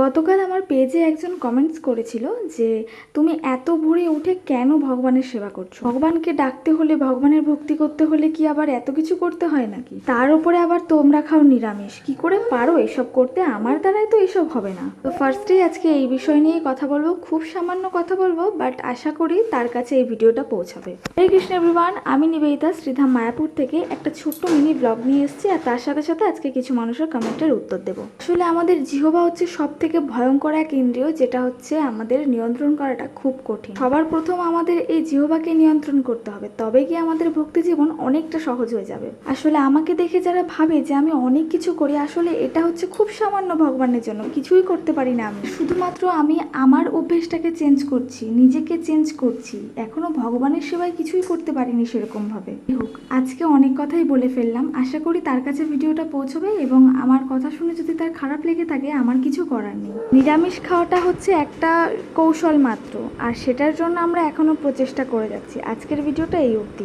গতকাল আমার পেজে একজন কমেন্টস করেছিল যে তুমি এত ভোরে উঠে কেন ভগবানের সেবা করছো? ভগবানকে ডাকতে হলে, ভগবানের ভক্তি করতে হলে কি আবার এত কিছু করতে হয় নাকি? তার উপরে আবার তোমরা খাও নিরামিষ, কি করে পারো এসব করতে? আমার দ্বারাই তো এসব হবে না। তো ফার্স্টেই আজকে এই বিষয় নিয়ে কথা বলবো, খুব সামান্য কথা বলবো, বাট আশা করি তার কাছে এই ভিডিওটা পৌঁছাবে। হরে কৃষ্ণ এভরিওয়ান, আমি নিবেদিতা শ্রীধাম মায়াপুর থেকে একটা ছোট্ট মিনি ব্লগ নিয়ে এসেছি, আর তার সাথে সাথে আজকে কিছু মানুষের কমেন্টের উত্তর দেবো। আসলে আমাদের জিহ্বা হচ্ছে সব থেকে ভয়ঙ্কর এক ইন্দ্রিয়, যেটা হচ্ছে আমাদের নিয়ন্ত্রণ করাটা খুব কঠিন। সবার প্রথম আমাদের এই জিহ্বাকে নিয়ন্ত্রণ করতে হবে, তবে গিয়ে আমাদের ভক্তি জীবন অনেকটা সহজ হয়ে যাবে। আসলে আমাকে দেখে যারা ভাবে যে আমি অনেক কিছু করি, আসলে এটা হচ্ছে খুব সামান্য, ভগবানের জন্য কিছুই করতে পারি না আমি। শুধুমাত্র আমি আমার অভ্যেসটাকে চেঞ্জ করছি, নিজেকে চেঞ্জ করছি, এখনো ভগবানের সেবায় কিছুই করতে পারিনি সেরকম ভাবে। হোক, আজকে অনেক কথাই বলে ফেললাম, আশা করি তার কাছে ভিডিওটা পৌঁছবে, এবং আমার কথা শুনে যদি তার খারাপ লেগে থাকে আমার কিছু করার নেই। নিরামিষ খাওয়াটা হচ্ছে একটা কৌশল মাত্র, আর সেটার জন্য আমরা এখনো প্রচেষ্টা করে যাচ্ছি। আজকের ভিডিওটা এই অবধি।